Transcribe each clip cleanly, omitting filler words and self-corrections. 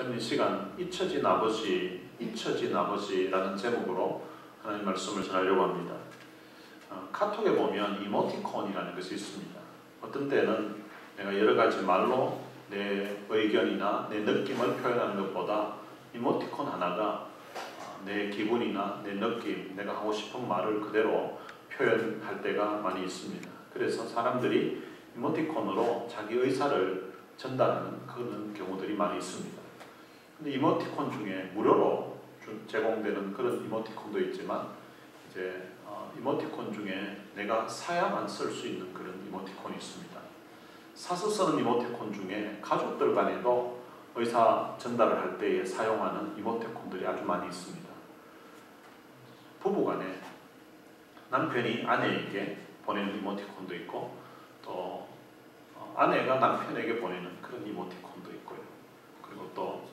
저는 이 시간 잊혀진 아버지라는 제목으로 하나님 말씀을 전하려고 합니다. 카톡에 보면 이모티콘이라는 것이 있습니다. 어떤 때는 내가 여러 가지 말로 내 의견이나 내 느낌을 표현하는 것보다 이모티콘 하나가 내 기분이나 내 느낌, 내가 하고 싶은 말을 그대로 표현할 때가 많이 있습니다. 그래서 사람들이 이모티콘으로 자기 의사를 전달하는 그런 경우들이 많이 있습니다. 근데 이모티콘 중에 무료로 제공되는 그런 이모티콘도 있지만 이제 이모티콘 중에 내가 사야만 쓸 수 있는 그런 이모티콘이 있습니다. 사서 쓰는 이모티콘 중에 가족들 간에도 의사 전달을 할 때에 사용하는 이모티콘들이 아주 많이 있습니다. 부부 간에 남편이 아내에게 보내는 이모티콘도 있고 또 아내가 남편에게 보내는 그런 이모티콘도 있고요. 그리고 또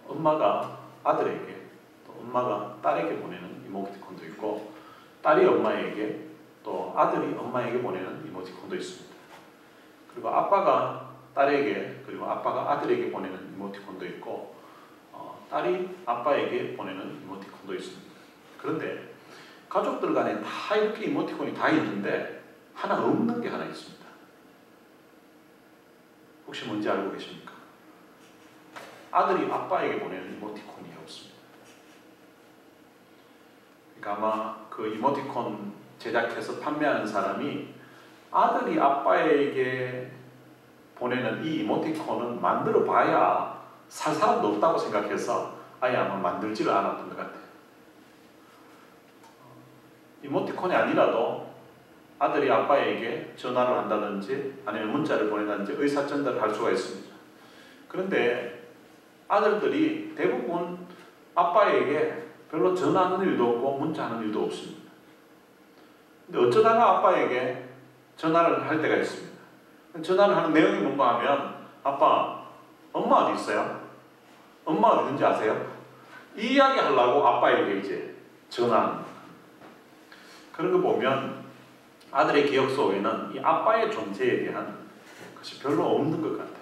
엄마가 아들에게, 또 엄마가 딸에게 보내는 이모티콘도 있고, 딸이 엄마에게, 또 아들이 엄마에게 보내는 이모티콘도 있습니다. 그리고 아빠가 딸에게, 그리고 아빠가 아들에게 보내는 이모티콘도 있고, 딸이 아빠에게 보내는 이모티콘도 있습니다. 그런데 가족들 간에 다 이렇게 이모티콘이 다 있는데 하나 없는 게 하나 있습니다. 혹시 뭔지 알고 계십니까? 아들이 아빠에게 보내는 이모티콘이 없습니다. 그러니까 아마 그 이모티콘 제작해서 판매하는 사람이 아들이 아빠에게 보내는 이 이모티콘은 만들어 봐야 살 사람도 없다고 생각해서 아예 아마 만들지를 않았던 것 같아요. 이모티콘이 아니라도 아들이 아빠에게 전화를 한다든지 아니면 문자를 보낸다든지 의사 전달을 할 수가 있습니다. 그런데 아들들이 대부분 아빠에게 별로 전화하는 일도 없고 문자하는 일도 없습니다. 근데 어쩌다가 아빠에게 전화를 할 때가 있습니다. 전화를 하는 내용이 뭔가 하면 아빠, 엄마 어디 있어요? 엄마 어디 있는지 아세요? 이 이야기 하려고 아빠에게 이제 전화하는 거예요. 그런 거 보면 아들의 기억 속에는 이 아빠의 존재에 대한 것이 별로 없는 것 같아요.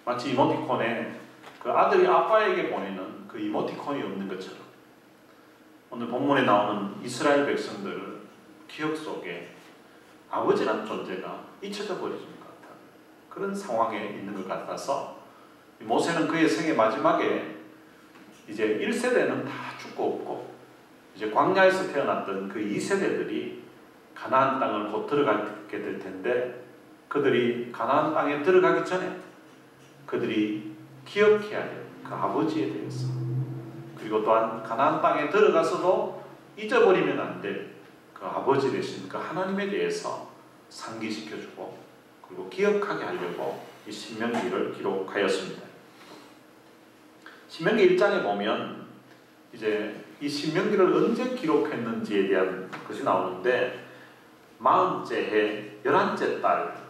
마치 이모티콘에 그 아들이 아빠에게 보내는 그 이모티콘이 없는 것처럼 오늘 본문에 나오는 이스라엘 백성들 기억 속에 아버지라는 존재가 잊혀져 버리는 것 같아요. 그런 상황에 있는 것 같아서 모세는 그의 생애 마지막에 이제 1세대는 다 죽고 없고 이제 광야에서 태어났던 그 2세대들이 가나안 땅을 곧 들어가게 될 텐데 그들이 가나안 땅에 들어가기 전에 그들이 기억해야 될 그 아버지에 대해서 그리고 또한 가나안 땅에 들어가서도 잊어버리면 안 될 그 아버지 되신 그 하나님에 대해서 상기시켜주고 그리고 기억하게 하려고 이 신명기를 기록하였습니다. 신명기 1장에 보면 이제 이 신명기를 언제 기록했는지에 대한 것이 나오는데 40째 해 11째 달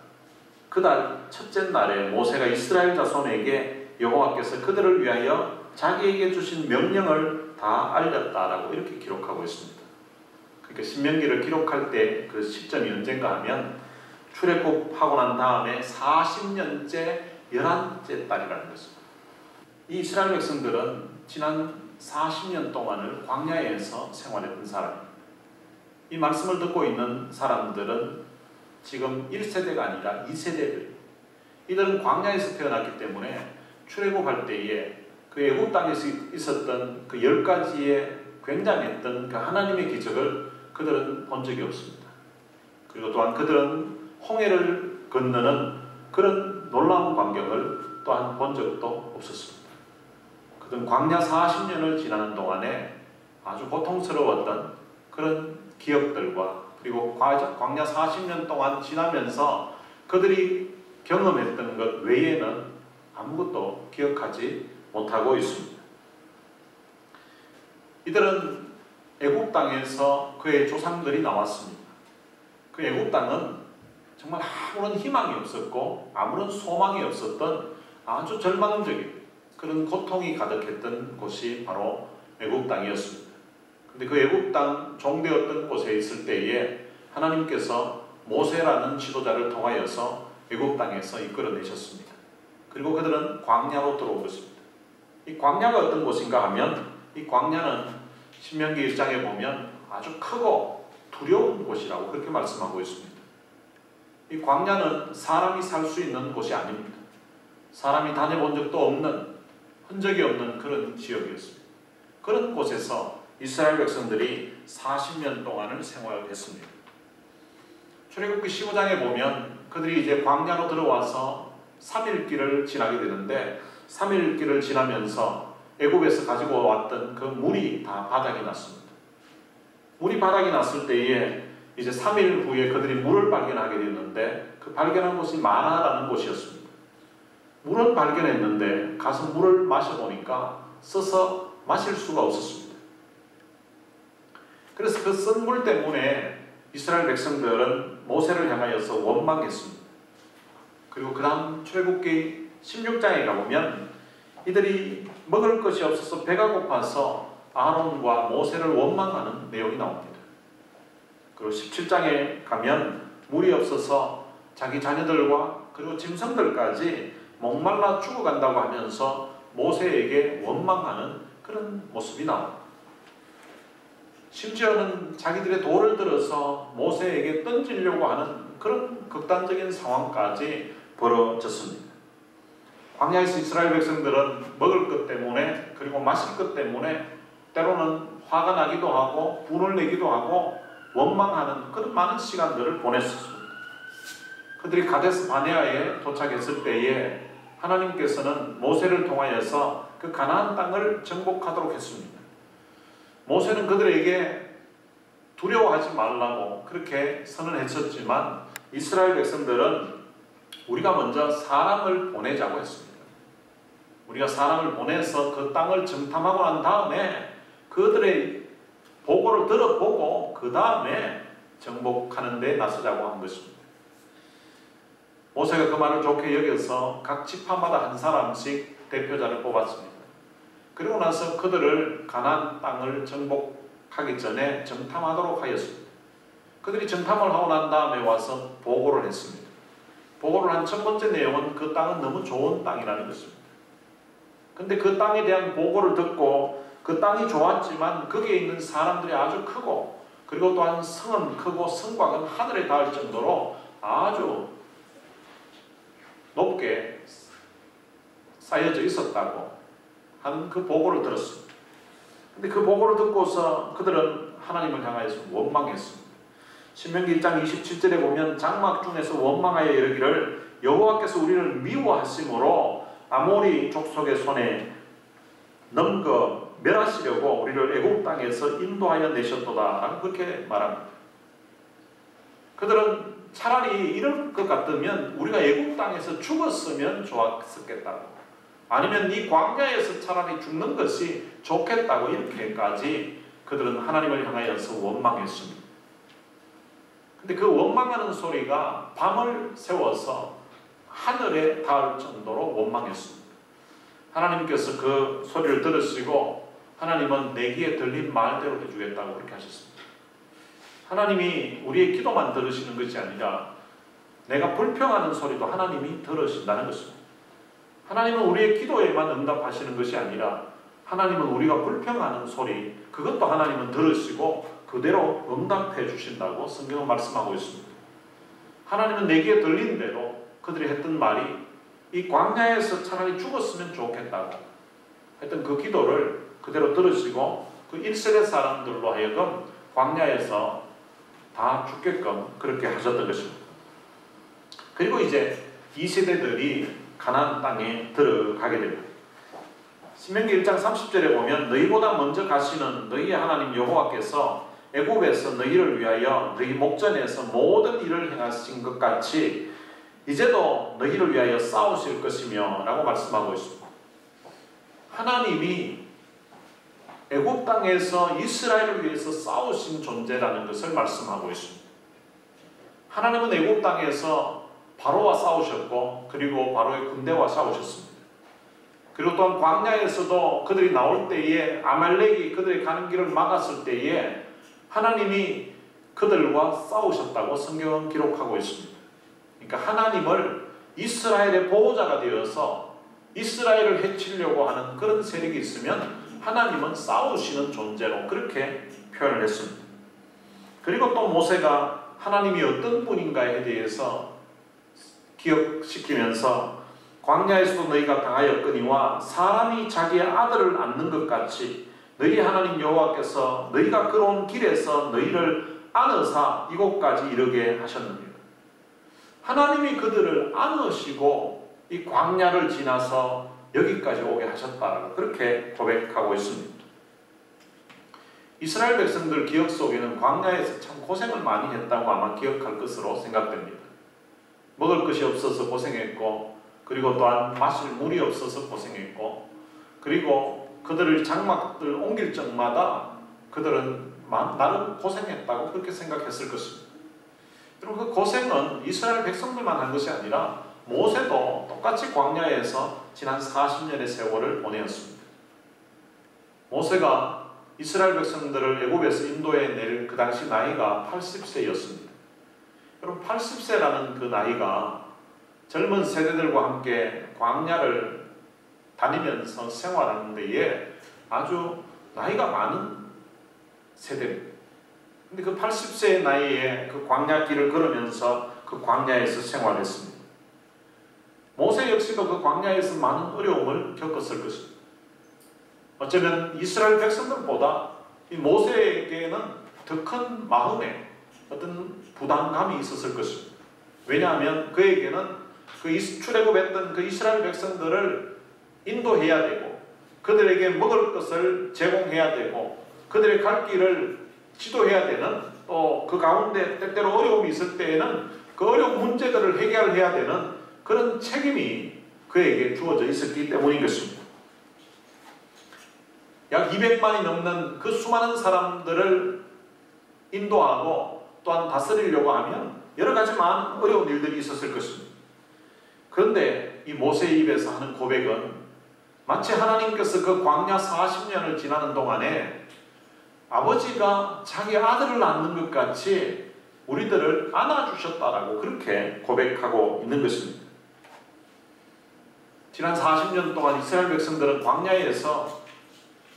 그 달 첫째 날에 모세가 이스라엘 자손에게 여호와께서 그들을 위하여 자기에게 주신 명령을 다 알렸다라고 이렇게 기록하고 있습니다. 그러니까 신명기를 기록할 때 그 시점이 언젠가 하면 출애굽하고 난 다음에 40년째 11째 달이라는 것입니다. 이 이스라엘 백성들은 지난 40년 동안을 광야에서 생활했던 사람입니다. 이 말씀을 듣고 있는 사람들은 지금 1세대가 아니라 2세대들 이들은 광야에서 태어났기 때문에 출애굽할 때에 그 애굽 땅에서 있었던 그 10가지의 굉장했던 그 하나님의 기적을 그들은 본 적이 없습니다. 그리고 또한 그들은 홍해를 건너는 그런 놀라운 광경을 또한 본 적도 없었습니다. 그들은 광야 40년을 지나는 동안에 아주 고통스러웠던 그런 기억들과 그리고 광야 40년 동안 지나면서 그들이 경험했던 것 외에는 아무것도 기억하지 못하고 있습니다. 이들은 애굽 땅에서 그의 조상들이 나왔습니다. 그 애굽 땅은 정말 아무런 희망이 없었고 아무런 소망이 없었던 아주 절망적인 그런 고통이 가득했던 곳이 바로 애굽 땅이었습니다. 근데 그 애굽 땅 종되었던 곳에 있을 때에 하나님께서 모세라는 지도자를 통하여서 애굽 땅에서 이끌어내셨습니다. 그리고 그들은 광야로 들어온 것입니다. 이 광야가 어떤 곳인가 하면 이 광야는 신명기 1장에 보면 아주 크고 두려운 곳이라고 그렇게 말씀하고 있습니다. 이 광야는 사람이 살 수 있는 곳이 아닙니다. 사람이 다녀본 적도 없는, 흔적이 없는 그런 지역이었습니다. 그런 곳에서 이스라엘 백성들이 40년 동안을 생활했습니다. 출애굽기 15장에 보면 그들이 이제 광야로 들어와서 3일 길을 지나게 되는데 3일 길을 지나면서 애굽에서 가지고 왔던 그 물이 다 바닥이 났습니다. 물이 바닥이 났을 때에 이제 3일 후에 그들이 물을 발견하게 됐는데 그 발견한 곳이 마라라는 곳이었습니다. 물은 발견했는데 가서 물을 마셔보니까 써서 마실 수가 없었습니다. 그래서 그 쓴 물 때문에 이스라엘 백성들은 모세를 향하여서 원망했습니다. 그리고 그 다음 출애굽기 16장에 가보면 이들이 먹을 것이 없어서 배가 고파서 아론과 모세를 원망하는 내용이 나옵니다. 그리고 17장에 가면 물이 없어서 자기 자녀들과 그리고 짐승들까지 목말라 죽어간다고 하면서 모세에게 원망하는 그런 모습이 나옵니다. 심지어는 자기들의 돌을 들어서 모세에게 던지려고 하는 그런 극단적인 상황까지 벌어졌습니다. 광야에서 이스라엘 백성들은 먹을 것 때문에 그리고 마실 것 때문에 때로는 화가 나기도 하고 분을 내기도 하고 원망하는 그런 많은 시간들을 보냈습니다. 그들이 가데스 바네아에 도착했을 때에 하나님께서는 모세를 통하여서 그 가나안 땅을 정복하도록 했습니다. 모세는 그들에게 두려워하지 말라고 그렇게 선언했었지만 이스라엘 백성들은 우리가 먼저 사람을 보내자고 했습니다. 우리가 사람을 보내서 그 땅을 정탐하고 난 다음에 그들의 보고를 들어보고 그 다음에 정복하는 데 나서자고 한 것입니다. 모세가 그 말을 좋게 여겨서 각 지파마다 한 사람씩 대표자를 뽑았습니다. 그리고 나서 그들을 가나안 땅을 정복하기 전에 정탐하도록 하였습니다. 그들이 정탐을 하고 난 다음에 와서 보고를 했습니다. 보고를 한 첫 번째 내용은 그 땅은 너무 좋은 땅이라는 것입니다. 근데 그 땅에 대한 보고를 듣고 그 땅이 좋았지만 거기에 있는 사람들이 아주 크고 그리고 또한 성은 크고 성곽은 하늘에 닿을 정도로 아주 높게 쌓여져 있었다고 하는 그 보고를 들었습니다. 근데 그 보고를 듣고서 그들은 하나님을 향하여서 원망했습니다. 신명기 1장 27절에 보면 장막 중에서 원망하여 이르기를 여호와께서 우리를 미워하심으로 아모리 족속의 손에 넘겨 멸하시려고 우리를 애굽 땅에서 인도하여 내셨도다 라고 그렇게 말합니다. 그들은 차라리 이럴 것 같으면 우리가 애굽 땅에서 죽었으면 좋았겠다고 아니면 이 광야에서 차라리 죽는 것이 좋겠다고 이렇게까지 그들은 하나님을 향하여서 원망했습니다. 근데 그 원망하는 소리가 밤을 새워서 하늘에 닿을 정도로 원망했습니다. 하나님께서 그 소리를 들으시고 하나님은 내 귀에 들린 말대로 해주겠다고 그렇게 하셨습니다. 하나님이 우리의 기도만 들으시는 것이 아니라 내가 불평하는 소리도 하나님이 들으신다는 것입니다. 하나님은 우리의 기도에만 응답하시는 것이 아니라 하나님은 우리가 불평하는 소리 그것도 하나님은 들으시고 그대로 응답해 주신다고 성경은 말씀하고 있습니다. 하나님은 내 귀에 들린 대로 그들이 했던 말이 이 광야에서 차라리 죽었으면 좋겠다고 했던 그 기도를 그대로 들으시고 그 1세대 사람들로 하여금 광야에서 다 죽게끔 그렇게 하셨던 것입니다. 그리고 이제 2세대들이 가나안 땅에 들어가게 됩니다. 신명기 1장 30절에 보면 너희보다 먼저 가시는 너희의 하나님 여호와께서 애굽에서 너희를 위하여 너희 목전에서 모든 일을 행하신 것 같이 이제도 너희를 위하여 싸우실 것이며 라고 말씀하고 있습니다. 하나님이 애굽 땅에서 이스라엘을 위해서 싸우신 존재라는 것을 말씀하고 있습니다. 하나님은 애굽 땅에서 바로와 싸우셨고 그리고 바로의 군대와 싸우셨습니다. 그리고 또한 광야에서도 그들이 나올 때에 아말렉이 그들이 가는 길을 막았을 때에 하나님이 그들과 싸우셨다고 성경은 기록하고 있습니다. 그러니까 하나님을 이스라엘의 보호자가 되어서 이스라엘을 해치려고 하는 그런 세력이 있으면 하나님은 싸우시는 존재로 그렇게 표현을 했습니다. 그리고 또 모세가 하나님이 어떤 분인가에 대해서 기억시키면서 광야에서도 너희가 당하였거니와 사람이 자기의 아들을 안는 것 같이 너희 하나님 여호와께서 너희가 걸어온 길에서 너희를 안으사 이곳까지 이르게 하셨느니라. 하나님이 그들을 안으시고 이 광야를 지나서 여기까지 오게 하셨다라고 그렇게 고백하고 있습니다. 이스라엘 백성들 기억 속에는 광야에서 참 고생을 많이 했다고 아마 기억할 것으로 생각됩니다. 먹을 것이 없어서 고생했고, 그리고 또한 마실 물이 없어서 고생했고, 그리고 그들을 장막들 옮길 적마다 그들은 나름 고생했다고 그렇게 생각했을 것입니다. 그리고 그 고생은 이스라엘 백성들만 한 것이 아니라 모세도 똑같이 광야에서 지난 40년의 세월을 보내었습니다. 모세가 이스라엘 백성들을 애굽에서 인도에 낼 그 당시 나이가 80세였습니다. 여러분 80세라는 그 나이가 젊은 세대들과 함께 광야를 다니면서 생활하는 데에 아주 나이가 많은 세대입니다. 근데 그 80세의 나이에 그 광야길을 걸으면서 그 광야에서 생활했습니다. 모세 역시도 그 광야에서 많은 어려움을 겪었을 것입니다. 어쩌면 이스라엘 백성들보다 이 모세에게는 더 큰 마음에 어떤 부담감이 있었을 것입니다. 왜냐하면 그에게는 그 출애굽했던 그 이스라엘 백성들을 인도해야 되고 그들에게 먹을 것을 제공해야 되고 그들의 갈 길을 지도해야 되는 또 그 가운데 때때로 어려움이 있을 때에는 그 어려운 문제들을 해결해야 되는 그런 책임이 그에게 주어져 있었기 때문인 것입니다. 약 200만이 넘는 그 수많은 사람들을 인도하고 또한 다스리려고 하면 여러 가지 많은 어려운 일들이 있었을 것입니다. 그런데 이 모세의 입에서 하는 고백은 마치 하나님께서 그 광야 40년을 지나는 동안에 아버지가 자기 아들을 낳는 것 같이 우리들을 안아주셨다라고 그렇게 고백하고 있는 것입니다. 지난 40년 동안 이스라엘 백성들은 광야에서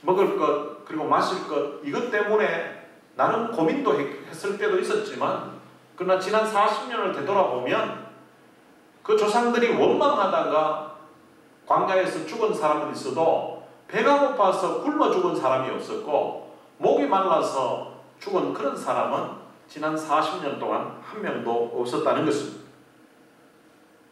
먹을 것 그리고 마실 것 이것 때문에 나름 고민도 했을 때도 있었지만 그러나 지난 40년을 되돌아보면 그 조상들이 원망하다가 광야에서 죽은 사람은 있어도 배가 고파서 굶어 죽은 사람이 없었고 목이 말라서 죽은 그런 사람은 지난 40년 동안 한 명도 없었다는 것입니다.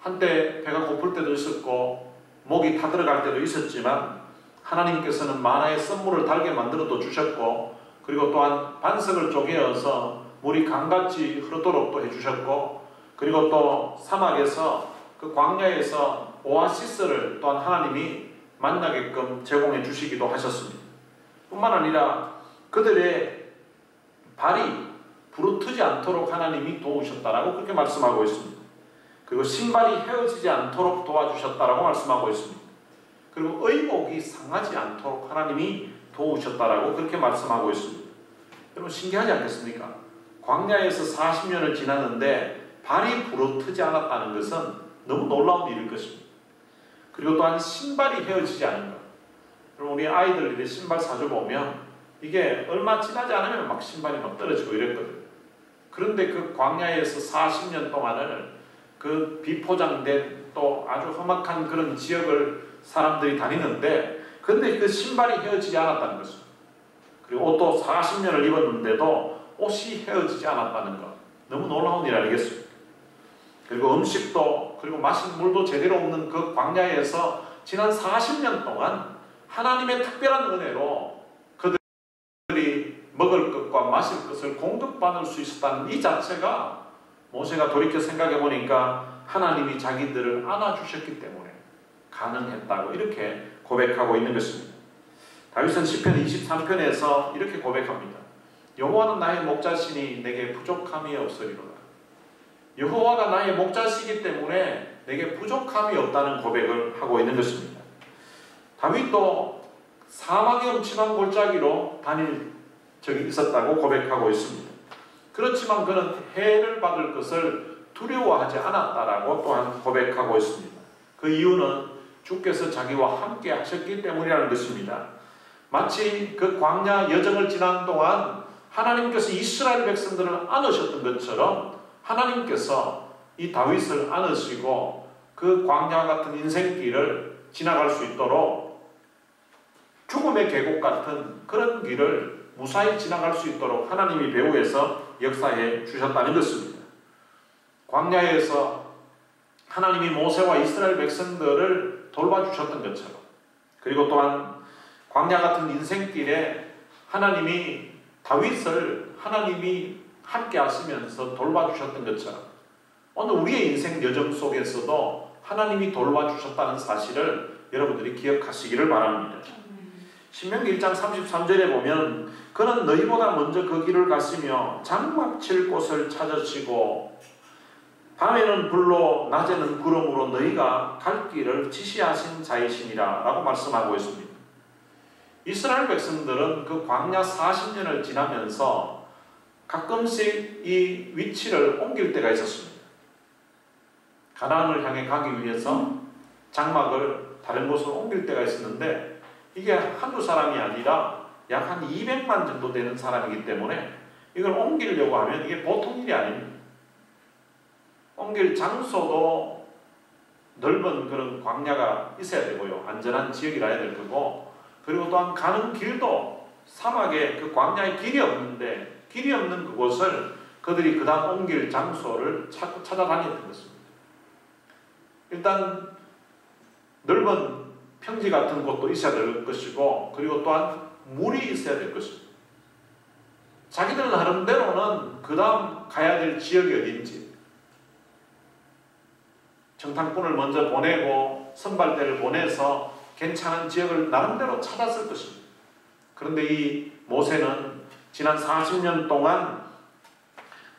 한때 배가 고플 때도 있었고 목이 타들어갈 때도 있었지만 하나님께서는 만화의 썬물을 달게 만들어도 주셨고 그리고 또한 반석을 쪼개어서 물이 강같이 흐르도록 또 해주셨고 그리고 또 사막에서 그 광야에서 오아시스를 또한 하나님이 만나게끔 제공해 주시기도 하셨습니다. 뿐만 아니라 그들의 발이 부르트지 않도록 하나님이 도우셨다라고 그렇게 말씀하고 있습니다. 그리고 신발이 헤어지지 않도록 도와주셨다라고 말씀하고 있습니다. 그리고 의복이 상하지 않도록 하나님이 도우셨다라고 그렇게 말씀하고 있습니다. 여러분 신기하지 않겠습니까? 광야에서 40년을 지났는데 발이 부르트지 않았다는 것은 너무 놀라운 일일 것입니다. 그리고 또한 신발이 헤어지지 않은 것. 여러분 우리 아이들 신발 사줘보면 이게 얼마 지나지 않으면 막 신발이 막 떨어지고 이랬거든요. 그런데 그 광야에서 40년 동안을 그 비포장된 또 아주 험악한 그런 지역을 사람들이 다니는데 근데 그 신발이 헤어지지 않았다는 것입니다. 그리고 옷도 40년을 입었는데도 옷이 헤어지지 않았다는 것. 너무 놀라운 일 아니겠습니까? 그리고 음식도 그리고 마실 물도 제대로 없는 그 광야에서 지난 40년 동안 하나님의 특별한 은혜로 그들이 먹을 것과 마실 것을 공급받을 수 있었다는 이 자체가 모세가 돌이켜 생각해 보니까 하나님이 자기들을 안아주셨기 때문에 가능했다고 이렇게 고백하고 있는 것입니다. 다윗은 시편 23편에서 이렇게 고백합니다. 여호와는 나의 목자시니 내게 부족함이 없으리로다. 여호와가 나의 목자시기 때문에 내게 부족함이 없다는 고백을 하고 있는 것입니다. 다윗도 사막의 음침한 골짜기로 다닐 적이 있었다고 고백하고 있습니다. 그렇지만 그는 해를 받을 것을 두려워하지 않았다라고 또한 고백하고 있습니다. 그 이유는 주께서 자기와 함께 하셨기 때문이라는 것입니다. 마치 그 광야 여정을 지나는 동안 하나님께서 이스라엘 백성들을 안으셨던 것처럼 하나님께서 이 다윗을 안으시고 그 광야 같은 인생길을 지나갈 수 있도록 죽음의 계곡 같은 그런 길을 무사히 지나갈 수 있도록 하나님이 배후에서 역사해 주셨다는 것입니다. 광야에서 하나님이 모세와 이스라엘 백성들을 돌봐주셨던 것처럼, 그리고 또한 광야 같은 인생길에 하나님이 다윗을 하나님이 함께 하시면서 돌봐주셨던 것처럼 오늘 우리의 인생 여정 속에서도 하나님이 돌봐주셨다는 사실을 여러분들이 기억하시기를 바랍니다. 신명기 1장 33절에 보면 그는 너희보다 먼저 그 길을 갔으며 장막 칠 곳을 찾으시고 밤에는 불로 낮에는 구름으로 너희가 갈 길을 지시하신 자이시니라 라고 말씀하고 있습니다. 이스라엘 백성들은 그 광야 40년을 지나면서 가끔씩 이 위치를 옮길 때가 있었습니다. 가나안을 향해 가기 위해서 장막을 다른 곳으로 옮길 때가 있었는데 이게 한두 사람이 아니라 약 한 200만 정도 되는 사람이기 때문에 이걸 옮기려고 하면 이게 보통 일이 아닙니다. 옮길 장소도 넓은 그런 광야가 있어야 되고요. 안전한 지역이라 해야 될 거고, 그리고 또한 가는 길도 사막에 그 광야에 길이 없는데 길이 없는 그곳을 그들이 그 다음 옮길 장소를 찾아다녔던 것입니다. 일단 넓은 평지 같은 곳도 있어야 될 것이고, 그리고 또한 물이 있어야 될 것입니다. 자기들 나름대로는 그 다음 가야 될 지역이 어딘지 정탐꾼을 먼저 보내고 선발대를 보내서 괜찮은 지역을 나름대로 찾았을 것입니다. 그런데 이 모세는 지난 40년 동안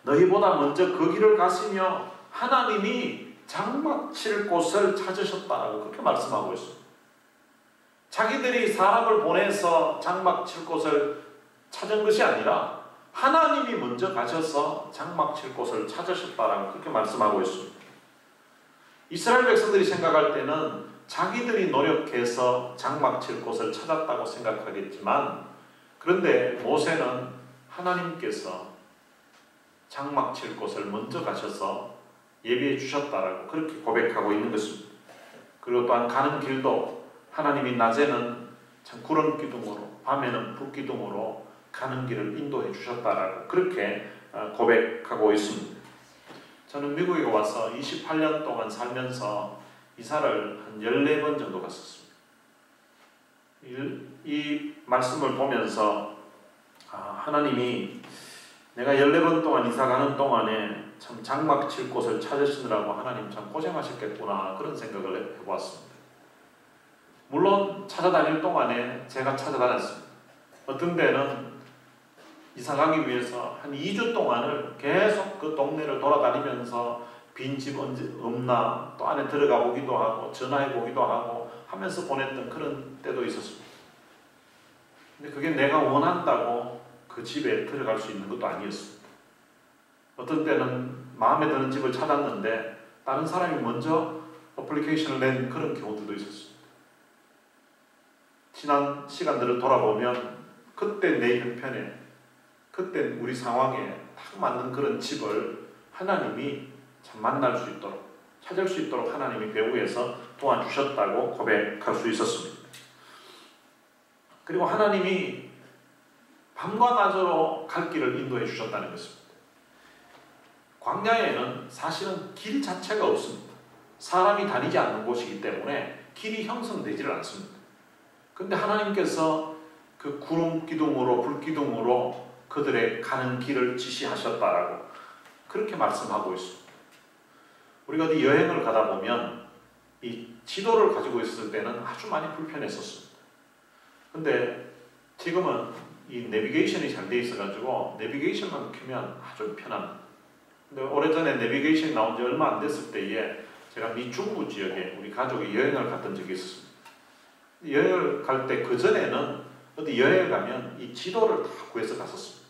너희보다 먼저 그 길을 가시며 하나님이 장막 칠 곳을 찾으셨다고 그렇게 말씀하고 있습니다. 자기들이 사람을 보내서 장막 칠 곳을 찾은 것이 아니라 하나님이 먼저 가셔서 장막 칠 곳을 찾으셨다라고 그렇게 말씀하고 있습니다. 이스라엘 백성들이 생각할 때는 자기들이 노력해서 장막 칠 곳을 찾았다고 생각하겠지만, 그런데 모세는 하나님께서 장막 칠 곳을 먼저 가셔서 예비해 주셨다라고 그렇게 고백하고 있는 것입니다. 그리고 또한 가는 길도 하나님이 낮에는 참 구름 기둥으로 밤에는 불 기둥으로 가는 길을 인도해 주셨다라고 그렇게 고백하고 있습니다. 저는 미국에 와서 28년 동안 살면서 이사를 한 14번 정도 갔었습니다. 이 말씀을 보면서 하나님이 내가 14번 동안 이사 가는 동안에 참 장막 칠 곳을 찾으시느라고 하나님 참 고생하셨겠구나 그런 생각을 해보았습니다. 물론 찾아다닐 동안에 제가 찾아다녔습니다. 어떤 데는 이사 가기 위해서 한 2주 동안을 계속 그 동네를 돌아다니면서 빈집 없나 또 안에 들어가 보기도 하고 전화해 보기도 하고 하면서 보냈던 그런 때도 있었습니다. 근데 그게 내가 원한다고 그 집에 들어갈 수 있는 것도 아니었습니다. 어떤 때는 마음에 드는 집을 찾았는데 다른 사람이 먼저 어플리케이션을 낸 그런 경우들도 있었습니다. 지난 시간들을 돌아보면 그때 내 형편에 그때 우리 상황에 딱 맞는 그런 집을 하나님이 참 만날 수 있도록 찾을 수 있도록 하나님이 배후에서 도와주셨다고 고백할 수 있었습니다. 그리고 하나님이 밤과 낮으로 갈 길을 인도해 주셨다는 것입니다. 광야에는 사실은 길 자체가 없습니다. 사람이 다니지 않는 곳이기 때문에 길이 형성되지를 않습니다. 그런데 하나님께서 그 구름 기둥으로 불 기둥으로 그들의 가는 길을 지시하셨다라고 그렇게 말씀하고 있습니다. 우리가 어디 여행을 가다 보면 이 지도를 가지고 있을 때는 아주 많이 불편했었습니다. 근데 지금은 이 내비게이션이 잘 돼 있어가지고 내비게이션만 켜면 아주 편합니다. 근데 오래전에 내비게이션이 나온 지 얼마 안 됐을 때에 제가 미 중부 지역에 우리 가족이 여행을 갔던 적이 있었습니다. 여행을 갈 때 그 전에는 어디 여행을 가면 이 지도를 다 구해서 갔었습니다.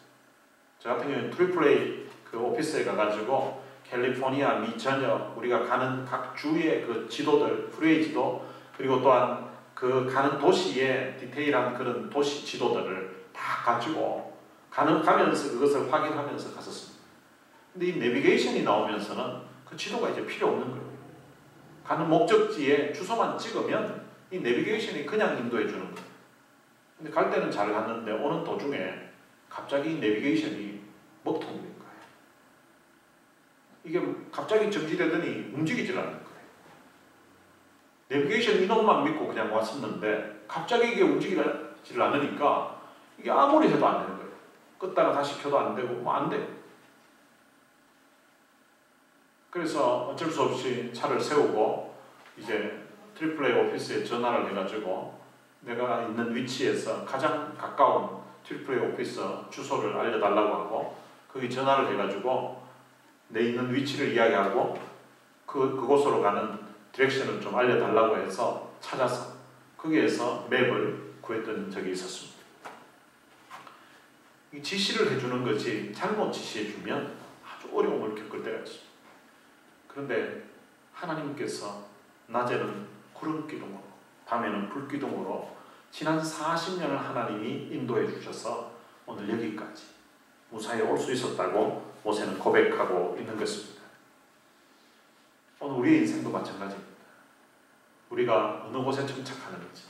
저 같은 경우는 트리플레이 그 오피스에 가가지고 캘리포니아 미 전역 우리가 가는 각 주의 그 지도들 프레이 지도 그리고 또한 그 가는 도시의 디테일한 그런 도시 지도들을 다 가지고 가면서 그것을 확인하면서 갔었습니다. 근데 이 내비게이션이 나오면서는 그 지도가 이제 필요 없는 거예요. 가는 목적지에 주소만 찍으면 이 내비게이션이 그냥 인도해 주는 거예요. 근데 갈 때는 잘 갔는데 오는 도중에 갑자기 이 내비게이션이 먹통된 거예요. 이게 갑자기 정지되더니 움직이질 않는 거예요. 내비게이션 인원만 믿고 그냥 왔었는데 갑자기 이게 움직이질 않으니까 이게 아무리 해도 안 되는 거예요. 껐다가 다시 켜도 안 되고 뭐 안 돼요. 그래서 어쩔 수 없이 차를 세우고 이제 트리플레이 오피스에 전화를 해가지고 내가 있는 위치에서 가장 가까운 트리플레이 오피스 주소를 알려달라고 하고 거기 전화를 해가지고 내 있는 위치를 이야기하고 그곳으로 가는 디렉션을 좀 알려달라고 해서 찾아서 거기에서 맵을 구했던 적이 있었습니다. 이 지시를 해주는 것이 잘못 지시해주면 아주 어려움을 겪을 때가 있습니다. 그런데 하나님께서 낮에는 구름 기둥으로 밤에는 불 기둥으로 지난 40년을 하나님이 인도해 주셔서 오늘 여기까지 무사히 올 수 있었다고 모세는 고백하고 있는 것입니다. 오늘 우리의 인생도 마찬가지입니다. 우리가 어느 곳에 정착하는지,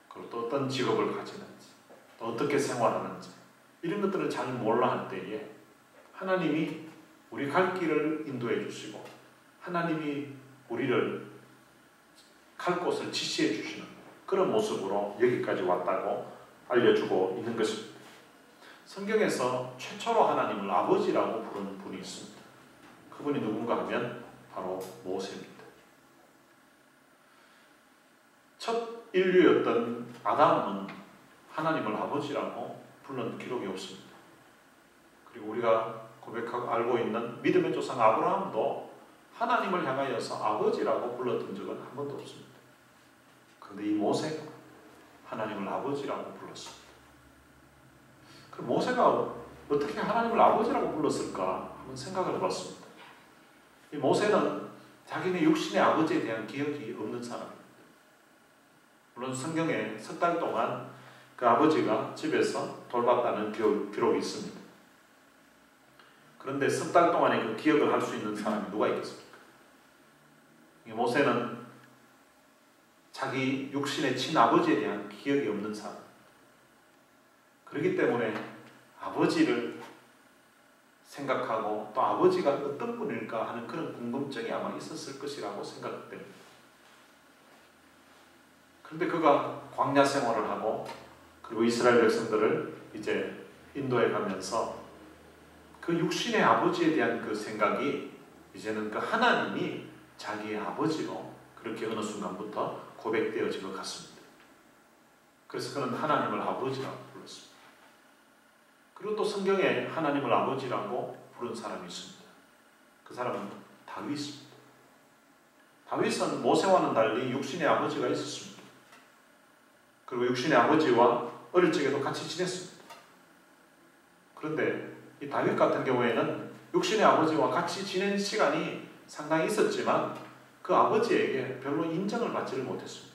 그리고 또 어떤 직업을 가지는지, 또 어떻게 생활하는지 이런 것들을 잘 몰라 할 때에 하나님이 우리 갈 길을 인도해 주시고 하나님이 우리를 갈 곳을 지시해 주시는 그런 모습으로 여기까지 왔다고 알려주고 있는 것입니다. 성경에서 최초로 하나님을 아버지라고 부르는 분이 있습니다. 그분이 누군가 하면 바로 모세입니다. 첫 인류였던 아담은 하나님을 아버지라고 부르는 기록이 없습니다. 그리고 우리가 고백하고 알고 있는 믿음의 조상 아브라함도 하나님을 향하여서 아버지라고 불렀던 적은 한 번도 없습니다. 그런데 이 모세가 하나님을 아버지라고 불렀습니다. 그럼 모세가 어떻게 하나님을 아버지라고 불렀을까 한번 생각을 해봤습니다. 이 모세는 자기네 육신의 아버지에 대한 기억이 없는 사람입니다. 물론 성경에 석 달 동안 그 아버지가 집에서 돌봤다는 기록이 있습니다. 그런데 석 달 동안에 그 기억을 할 수 있는 사람이 누가 있겠습니까? 모세는 자기 육신의 친아버지에 대한 기억이 없는 사람. 그렇기 때문에 아버지를 생각하고 또 아버지가 어떤 분일까 하는 그런 궁금증이 아마 있었을 것이라고 생각됩니다. 그런데 그가 광야 생활을 하고 그리고 이스라엘 백성들을 이제 인도해 가면서 그 육신의 아버지에 대한 그 생각이 이제는 그 하나님이 자기의 아버지로 그렇게 어느 순간부터 고백되어진 것 같습니다. 그래서 그는 하나님을 아버지라고 불렀습니다. 그리고 또 성경에 하나님을 아버지라고 부른 사람이 있습니다. 그 사람은 다윗입니다. 다윗은 모세와는 달리 육신의 아버지가 있었습니다. 그리고 육신의 아버지와 어릴 적에도 같이 지냈습니다. 그런데 이 다윗 같은 경우에는 육신의 아버지와 같이 지낸 시간이 상당히 있었지만 그 아버지에게 별로 인정을 받지를 못했습니다.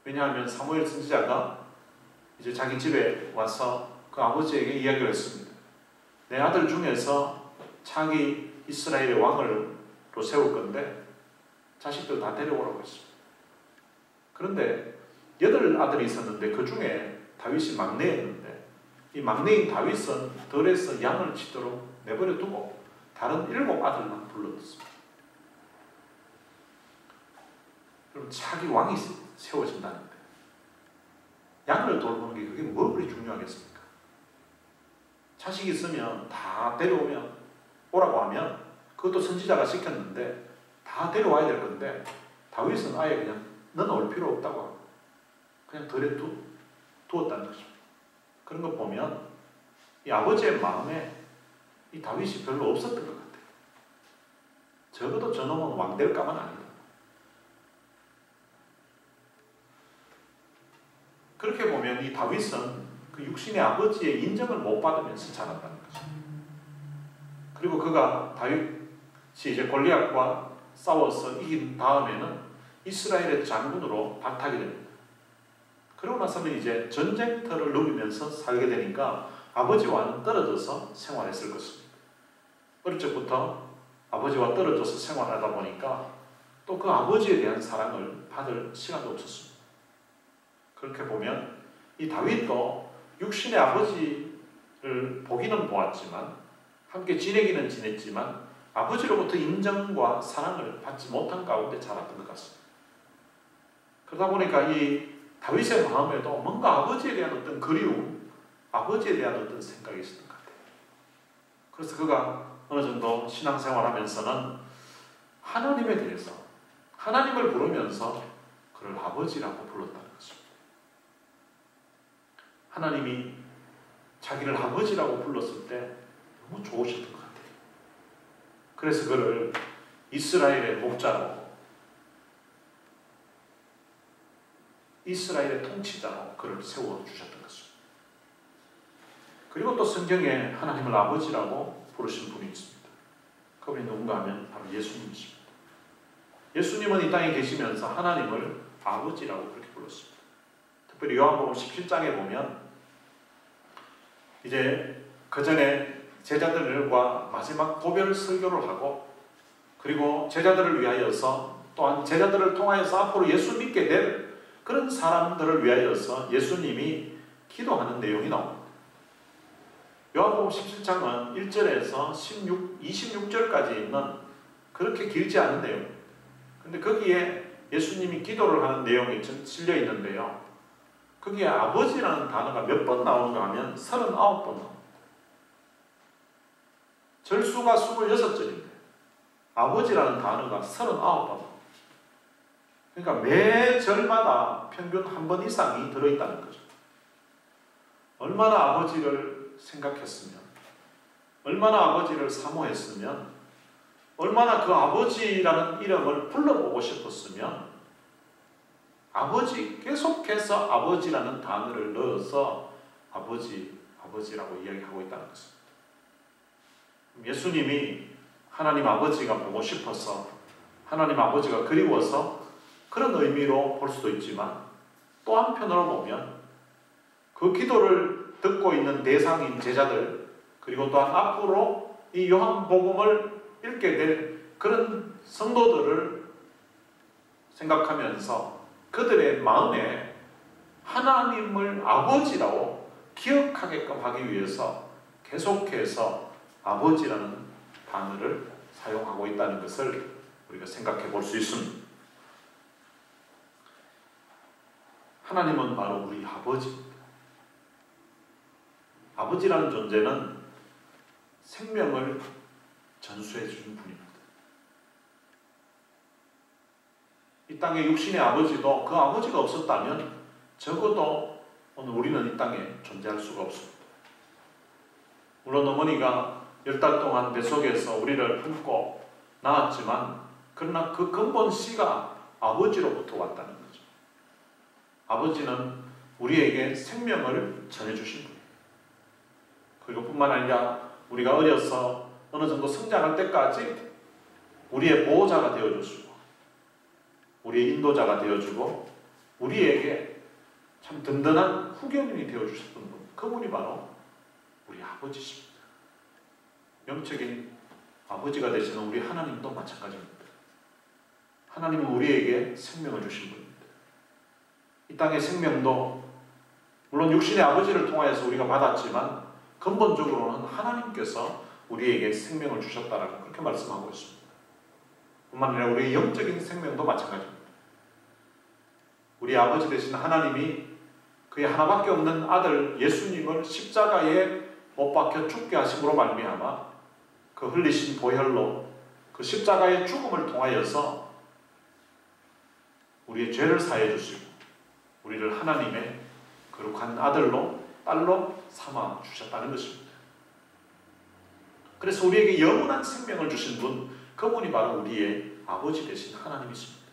왜냐하면 사무엘 선지자가 이제 자기 집에 와서 그 아버지에게 이야기를 했습니다. 내 아들 중에서 차기 이스라엘의 왕으로 세울 건데 자식들 다 데려오라고 했습니다. 그런데 8아들이 있었는데 그 중에 다윗이 막내였는데 이 막내인 다윗은 들에서 양을 치도록 내버려 두고 다른 7아들만 불러뒀습니다. 그럼 차기 왕이 세워진다는데 양을 돌보는 게 그게 뭐 그리 중요하겠습니까? 자식이 있으면 다 데려오면 오라고 하면 그것도 선지자가 시켰는데 다 데려와야 될 건데 다윗은 아예 그냥 너는 올 필요 없다고 하고 그냥 들에 두었다는 것입니다. 그런 거 보면 이 아버지의 마음에 이 다윗이 별로 없었던 것 같아요. 적어도 저놈은 왕 될 까만 아니다. 그렇게 보면 이 다윗은 그 육신의 아버지의 인정을 못 받으면서 자랐다는 거죠. 그리고 그가 다윗이 이제 골리앗과 싸워서 이긴 다음에는 이스라엘의 장군으로 발탁이 됩니다. 그러고 나서는 이제 전쟁터를 누비면서 살게 되니까 아버지와는 떨어져서 생활했을 것입니다. 어릴 적부터 아버지와 떨어져서 생활하다 보니까 또 그 아버지에 대한 사랑을 받을 시간도 없었습니다. 그렇게 보면 이 다윗도 육신의 아버지를 보기는 보았지만 함께 지내기는 지냈지만 아버지로부터 인정과 사랑을 받지 못한 가운데 자랐던 것 같습니다. 그러다 보니까 이 다윗의 마음에도 뭔가 아버지에 대한 어떤 그리움, 아버지에 대한 어떤 생각이 있었던 것 같아요. 그래서 그가 어느 정도 신앙생활하면서는 하나님에 대해서 하나님을 부르면서 그를 아버지라고 불렀다는 것입니다. 하나님이 자기를 아버지라고 불렀을 때 너무 좋으셨던 것 같아요. 그래서 그를 이스라엘의 목자로, 이스라엘의 통치자로 그를 세워주셨던 것입니다. 그리고 또 성경에 하나님을 아버지라고 부르신 분이 있습니다. 그분이 누군가 하면 바로 예수님이십니다. 예수님은 이 땅에 계시면서 하나님을 아버지라고 그렇게 불렀습니다. 특별히 요한복음 17장에 보면 이제 그 전에 제자들과 마지막 고별 설교를 하고 그리고 제자들을 위하여서 또한 제자들을 통하여서 앞으로 예수 믿게 될 그런 사람들을 위하여서 예수님이 기도하는 내용이 나옵니다. 요한복음 17장은 1절에서 26절까지 있는 그렇게 길지 않은 내용입니다. 근데 거기에 예수님이 기도를 하는 내용이 실려 있는데요. 거기에 아버지라는 단어가 몇 번 나오는가 하면 39번 나옵니다. 절수가 26절인데 아버지라는 단어가 39번. 그러니까 매 절마다 평균 한 번 이상이 들어있다는 거죠. 얼마나 아버지를 생각했으면, 얼마나 아버지를 사모했으면, 얼마나 그 아버지라는 이름을 불러보고 싶었으면 아버지, 계속해서 아버지라는 단어를 넣어서 아버지라고 이야기하고 있다는 것입니다. 예수님이 하나님 아버지가 보고 싶어서 하나님 아버지가 그리워서 그런 의미로 볼 수도 있지만 또 한편으로 보면 그 기도를 듣고 있는 대상인 제자들 그리고 또한 앞으로 이 요한복음을 읽게 될 그런 성도들을 생각하면서 그들의 마음에 하나님을 아버지라고 기억하게끔 하기 위해서 계속해서 아버지라는 단어를 사용하고 있다는 것을 우리가 생각해 볼 수 있습니다. 하나님은 바로 우리 아버지입니다. 아버지라는 존재는 생명을 전수해 주는 분입니다. 이 땅의 육신의 아버지도 그 아버지가 없었다면 적어도 오늘 우리는 이 땅에 존재할 수가 없습니다. 물론 어머니가 10달 동안 뱃속에서 우리를 품고 낳았지만 그러나 그 근본 씨가 아버지로부터 왔다는 거죠. 아버지는 우리에게 생명을 전해주신 분이에요. 그리고 뿐만 아니라 우리가 어려서 어느 정도 성장할 때까지 우리의 보호자가 되어주시고 우리의 인도자가 되어주고 우리에게 참 든든한 후견인이 되어주셨던 분, 그분이 바로 우리 아버지십니다. 영적인 아버지가 되시는 우리 하나님도 마찬가지입니다. 하나님은 우리에게 생명을 주신 분입니다. 이 땅의 생명도 물론 육신의 아버지를 통하여서 우리가 받았지만 근본적으로는 하나님께서 우리에게 생명을 주셨다라고 그렇게 말씀하고 있습니다. 뿐만 아니라 우리의 영적인 생명도 마찬가지입니다. 우리 아버지 되신 하나님이 그의 하나밖에 없는 아들 예수님을 십자가에 못 박혀 죽게 하심으로 말미암아 그 흘리신 보혈로 그 십자가의 죽음을 통하여서 우리의 죄를 사해 주시고 우리를 하나님의 거룩한 아들로 딸로 삼아 주셨다는 것입니다. 그래서 우리에게 영원한 생명을 주신 분, 그분이 바로 우리의 아버지 되신 하나님이십니다.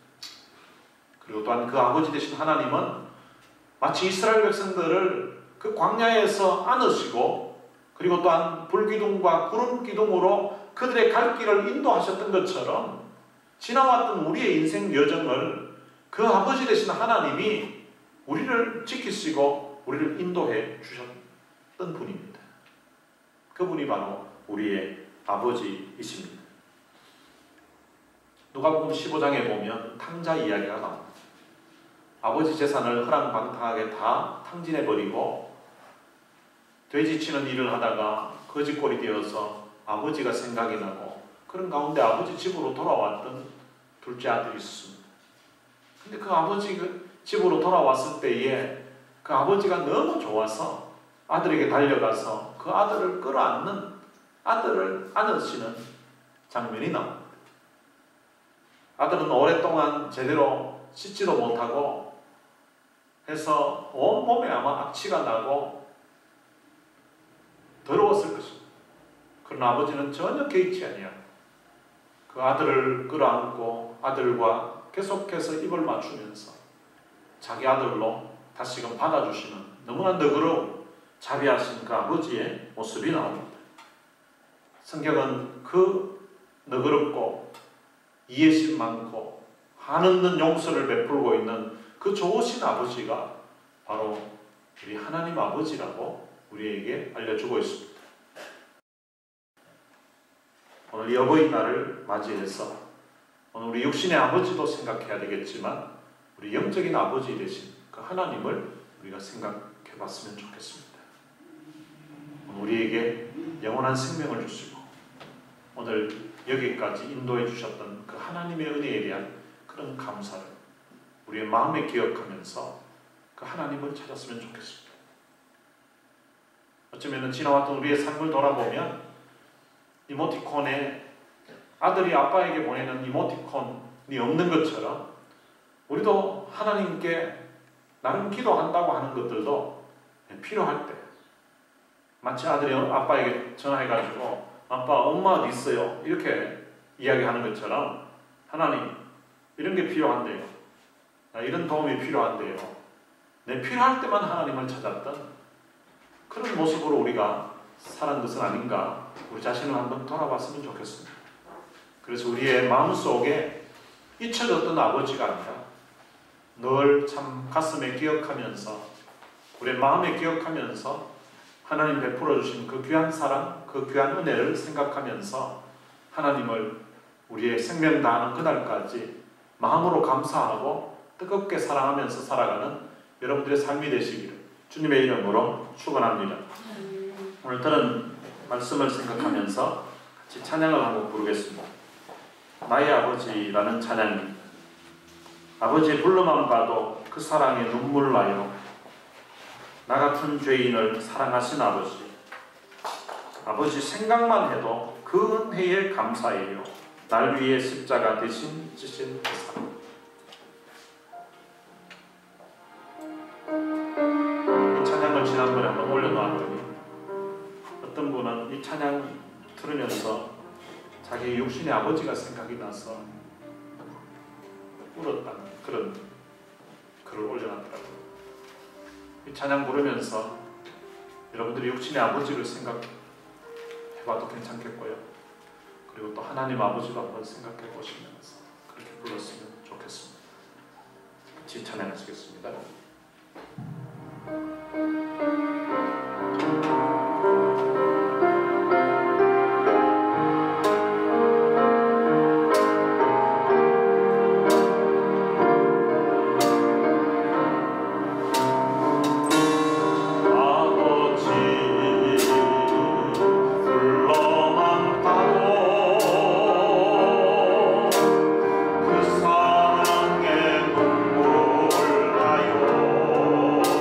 그리고 또한 그 아버지 되신 하나님은 마치 이스라엘 백성들을 그 광야에서 안으시고 그리고 또한 불기둥과 구름기둥으로 그들의 갈 길을 인도하셨던 것처럼 지나왔던 우리의 인생 여정을 그 아버지 되신 하나님이 우리를 지키시고 우리를 인도해 주셨던 분입니다. 그분이 바로 우리의 아버지이십니다. 누가복음 15장에 보면 탕자 이야기가 나옵니다. 아버지 재산을 허랑방탕하게 다 탕진해버리고 돼지치는 일을 하다가 거지꼴이 되어서 아버지가 생각이 나고 그런 가운데 아버지 집으로 돌아왔던 둘째 아들이 있습니다. 근데 그 아버지 집으로 돌아왔을 때에 그 아버지가 너무 좋아서 아들에게 달려가서 그 아들을 끌어안는, 아들을 안으시는 장면이 나옵니다. 아들은 오랫동안 제대로 씻지도 못하고 해서 온몸에 아마 악취가 나고 더러웠을 것입니다. 그러나 아버지는 전혀 개의치 아니하고 그 아들을 끌어안고 아들과 계속해서 입을 맞추면서 자기 아들로 다시금 받아주시는 너무나 너그러운 자비하신 그 아버지의 모습이 나옵니다. 성경은 그 너그럽고 이해심 많고 한없는 용서를 베풀고 있는 그 좋으신 아버지가 바로 우리 하나님 아버지라고 우리에게 알려주고 있습니다. 오늘 이 어버이날을 맞이해서 오늘 우리 육신의 아버지도 생각해야 되겠지만 우리 영적인 아버지 되신 그 하나님을 우리가 생각해 봤으면 좋겠습니다. 오늘 우리에게 영원한 생명을 주시고 오늘 여기까지 인도해 주셨던 그 하나님의 은혜에 대한 그런 감사를 우리의 마음에 기억하면서 그 하나님을 찾았으면 좋겠습니다. 어쩌면 지나왔던 우리의 삶을 돌아보면 이모티콘에 아들이 아빠에게 보내는 이모티콘이 없는 것처럼 우리도 하나님께 나름 기도한다고 하는 것들도 필요할 때 마치 아들이 아빠에게 전화해가지고 아빠 엄마 어디 있어요? 이렇게 이야기하는 것처럼 하나님 이런 게 필요한데요. 이런 도움이 필요한데요. 내 필요할 때만 하나님을 찾았던 그런 모습으로 우리가 살은 것은 아닌가 우리 자신을 한번 돌아봤으면 좋겠습니다. 그래서 우리의 마음속에 잊혀졌던 아버지가 아니라 늘 참 가슴에 기억하면서 우리의 마음에 기억하면서 하나님 베풀어 주신 그 귀한 사랑, 그 귀한 은혜를 생각하면서 하나님을 우리의 생명 다하는 그날까지 마음으로 감사하고 뜨겁게 사랑하면서 살아가는 여러분들의 삶이 되시기를 주님의 이름으로 축원합니다. 오늘 들은 말씀을 생각하면서 같이 찬양을 한곡 부르겠습니다. 나의 아버지라는 찬양입니다. 아버지의 불러만 봐도 그 사랑에 눈물 나요. 나 같은 죄인을 사랑하신 아버지. 아버지 생각만 해도 그 은혜에 감사해요. 날 위해 십자가 대신 지신 그 사랑. 이 찬양을 지난번에 한번 올려놓았더니 어떤 분은 이 찬양 들으면서 자기 육신의 아버지가 생각이 나서 울었다는 그런 글을 올려놨더라고요. 이 찬양 부르면서 여러분들이 육신의 아버지를 생각해봐도 괜찮겠고요. 그리고 또 하나님 아버지도 한번 생각해 보시면서 그렇게 불렀으면 좋겠습니다. 같이 찬양하시겠습니다. 그 사랑에 눈물 나요.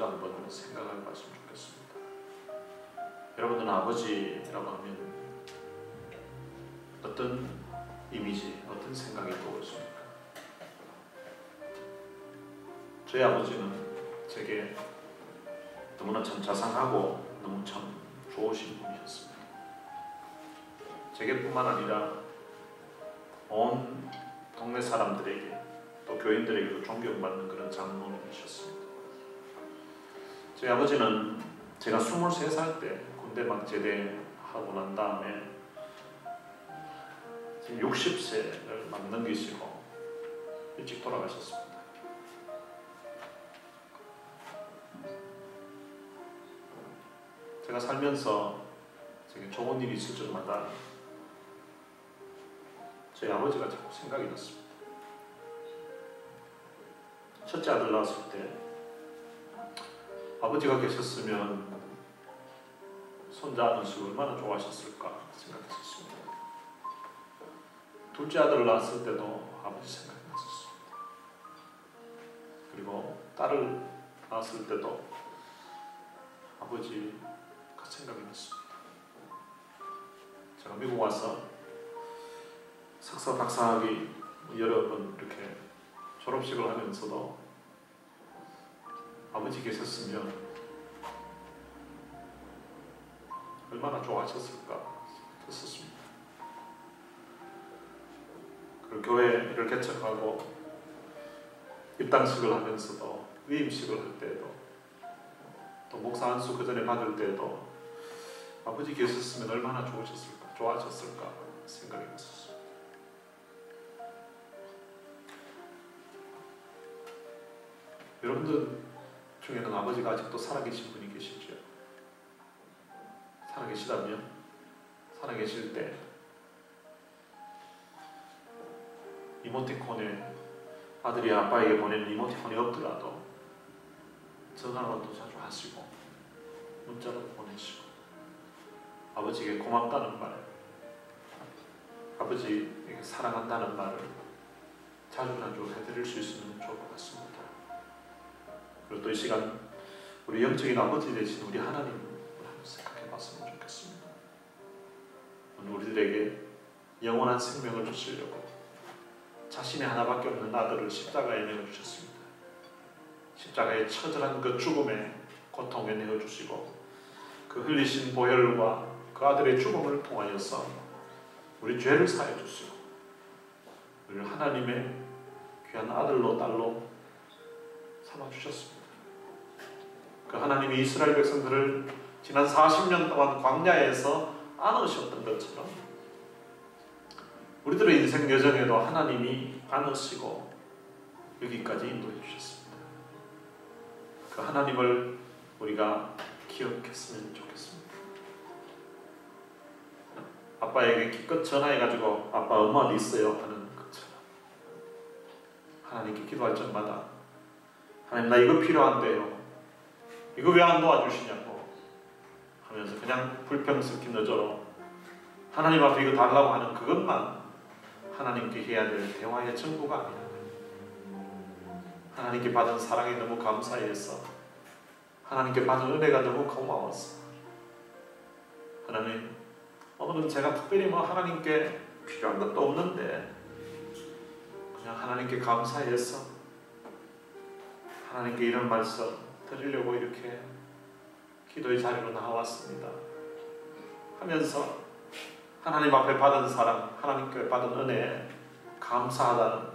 한번 생각해 봤으면 좋겠습니다. 여러분들은 아버지라고 하면 어떤 이미지, 어떤 생각이 떠오르십니까? 저희 아버지는 제게 너무나 참 자상하고 너무 참 좋으신 분이셨습니다. 제게뿐만 아니라 온 동네 사람들에게 또 교인들에게도 존경받는 그런 장로님이셨습니다. 저희 아버지는 제가 23살 때 군대만 제대하고 난 다음에 지금 60세를 막 넘기시고 일찍 돌아가셨습니다. 제가 살면서 제게 좋은 일이 있을 때마다 저희 아버지가 자꾸 생각이 났습니다. 첫째 아들 낳았을 때 아버지가 계셨으면 손자 안으시고 얼마나 좋아하셨을까 생각했었습니다. 둘째 아들을 낳았을 때도 아버지 생각이 났었습니다. 그리고 딸을 낳았을 때도 아버지가 생각이 났습니다. 제가 미국 와서 석사 박사학위 여러 번 이렇게 졸업식을 하면서도 아버지 계셨으면 얼마나 좋아하셨을까 했었습니다. 그리고 교회를 개척하고 입당식을 하면서도 위임식을 할 때도 또 목사 안수 그 전에 받을 때도 아버지 계셨으면 얼마나 좋아하셨을까 생각이 났었습니다. 여러분들 중에는 아버지가 아직도 살아계신 분이 계시죠? 살아계시다면 살아계실 때 이모티콘에 아들이 아빠에게 보내는 이모티콘이 없더라도 전화라도 자주 하시고 문자라도 보내시고 아버지에게 고맙다는 말, 아버지에게 사랑한다는 말을 자주 해드릴 수 있으면 좋을 것 같습니다. 그리고 또 이 시간 우리 영적인 아버지 되신 우리 하나님을 한번 생각해 봤으면 좋겠습니다. 오늘 우리들에게 영원한 생명을 주시려고 자신의 하나밖에 없는 아들을 십자가에 내어주셨습니다. 십자가의 처절한 그 죽음의 고통에 내어주시고 그 흘리신 보혈과 그 아들의 죽음을 통하여서 우리 죄를 사해 주시고 우리를 하나님의 귀한 아들로 딸로 삼아 주셨습니다. 그 하나님이 이스라엘 백성들을 지난 40년 동안 광야에서 안으셨던 것처럼 우리들의 인생 여정에도 하나님이 안으시고 여기까지 인도해 주셨습니다. 그 하나님을 우리가 기억했으면 좋겠습니다. 아빠에게 기껏 전화해가지고 아빠 엄마 어디 있어요? 하는 것처럼 하나님께 기도할 적마다 하나님 나 이거 필요한데요. 이거 왜 안 도와주시냐고 하면서 그냥 불평 섞인 너저로 하나님 앞에 이거 달라고 하는 그것만 하나님께 해야 될 대화의 전부가 아니라 하나님께 받은 사랑이 너무 감사해서 하나님께 받은 은혜가 너무 고마워서 하나님 오늘은 제가 특별히 하나님께 필요한 것도 없는데 그냥 하나님께 감사해서 하나님께 이런 말씀 드리려고 이렇게 기도의 자리로 나왔습니다 하면서 하나님 앞에 받은 사랑, 하나님께 받은 은혜에 감사하다는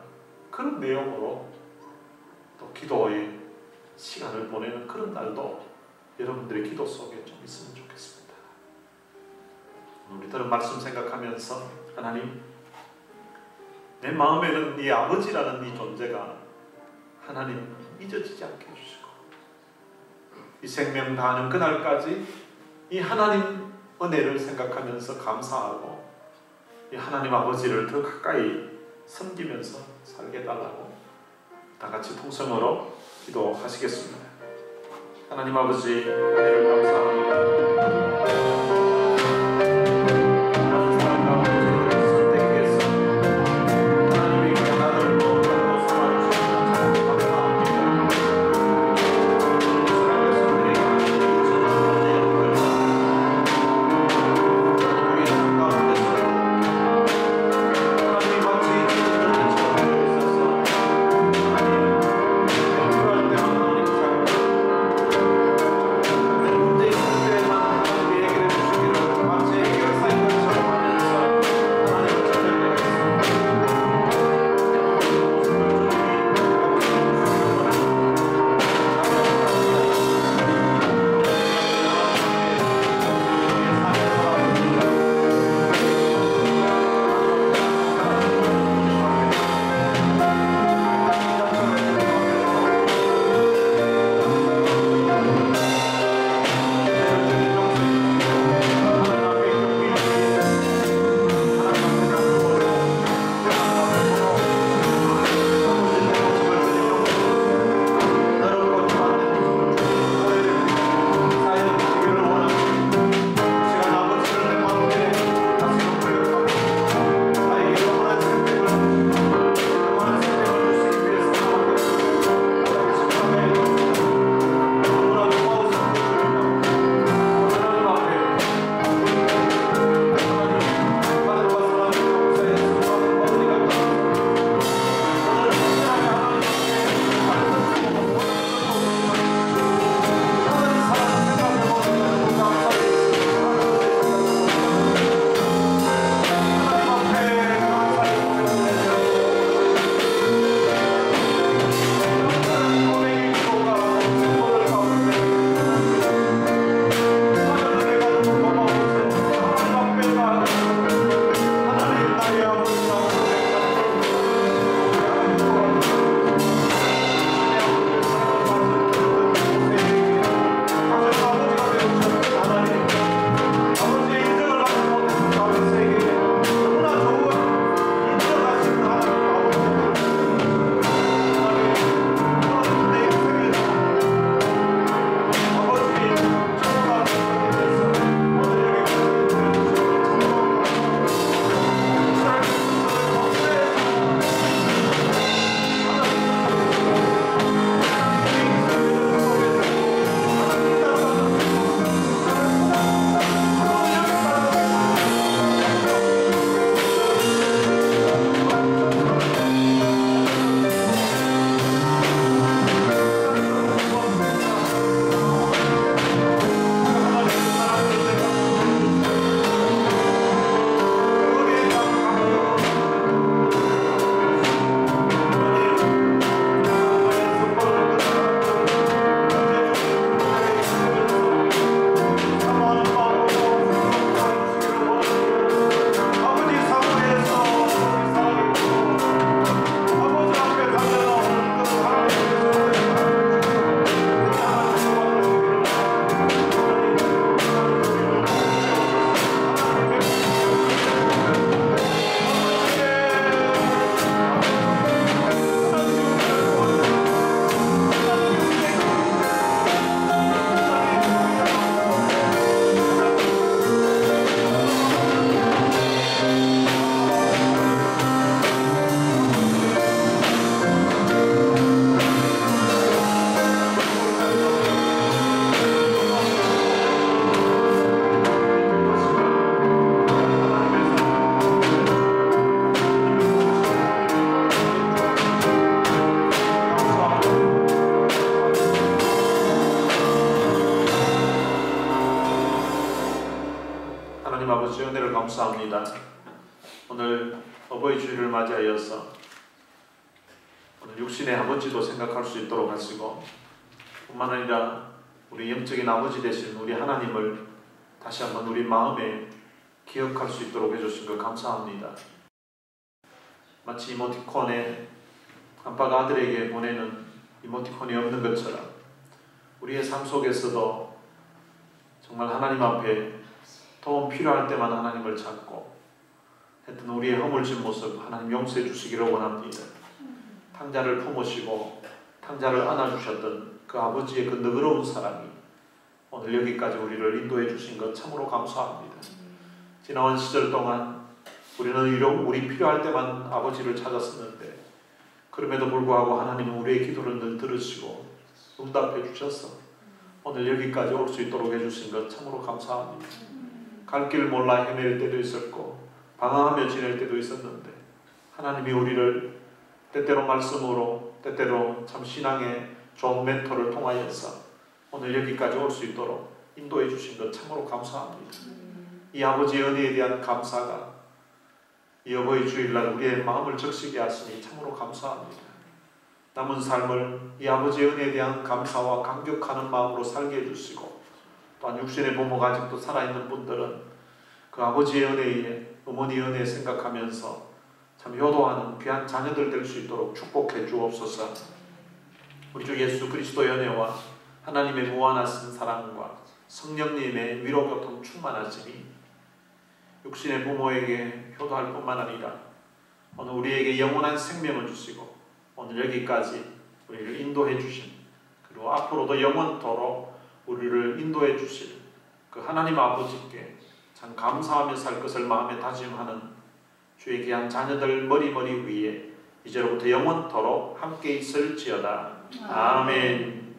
그런 내용으로 또 기도의 시간을 보내는 그런 날도 여러분들의 기도 속에 좀 있으면 좋겠습니다. 우리 들은 말씀 생각하면서 하나님 내 마음에는 네 아버지라는 네 존재가 하나님 잊어지지 않게 해주시고 이 생명 다하는 그날까지 이 하나님 은혜를 생각하면서 감사하고 이 하나님 아버지를 더 가까이 섬기면서 살게 해달라고 다 같이 통성으로 기도하시겠습니다. 하나님 아버지 은혜를 감사합니다. 아버지 은혜를 감사합니다. 오늘 어버이 주일을 맞이하여서 오늘 육신의 아버지도 생각할 수 있도록 하시고 뿐만 아니라 우리 영적인 아버지 되신 우리 하나님을 다시 한번 우리 마음에 기억할 수 있도록 해주신 것 감사합니다. 마치 이모티콘에 아빠가 아들에게 보내는 이모티콘이 없는 것처럼 우리의 삶 속에서도 정말 하나님 앞에 도움 필요할 때만 하나님을 찾고 했던 우리의 허물진 모습 하나님 용서해 주시기를 원합니다. 탕자를 품으시고 탕자를 안아주셨던 그 아버지의 그 너그러운 사랑이 오늘 여기까지 우리를 인도해 주신 것 참으로 감사합니다. 지나온 시절 동안 우리는 우리 필요할 때만 아버지를 찾았었는데 그럼에도 불구하고 하나님은 우리의 기도를 늘 들으시고 응답해 주셔서 오늘 여기까지 올 수 있도록 해주신 것 참으로 감사합니다. 갈 길 몰라 헤맬 때도 있었고 방황하며 지낼 때도 있었는데 하나님이 우리를 때때로 말씀으로 때때로 참 신앙의 좋은 멘토를 통하여서 오늘 여기까지 올 수 있도록 인도해 주신 것 참으로 감사합니다. 이 아버지의 은혜에 대한 감사가 이 어버이 주일날 우리의 마음을 적시게 하시니 참으로 감사합니다. 남은 삶을 이 아버지의 은혜에 대한 감사와 감격하는 마음으로 살게 해주시고 또한 육신의 부모가 아직도 살아있는 분들은 그 아버지의 은혜에 어머니의 은혜 생각하면서 참 효도하는 귀한 자녀들 될 수 있도록 축복해 주옵소서. 우리 주 예수 그리스도의 은혜와 하나님의 무한하신 사랑과 성령님의 위로교통 충만하시니 육신의 부모에게 효도할 뿐만 아니라 오늘 우리에게 영원한 생명을 주시고 오늘 여기까지 우리를 인도해 주신 그리고 앞으로도 영원토록 우리를 인도해 주실 그 하나님 아버지께 참 감사하며 살 것을 마음에 다짐하는 주의 귀한 자녀들 머리머리 위에 이제로부터 영원토록 함께 있을지어다. 아멘.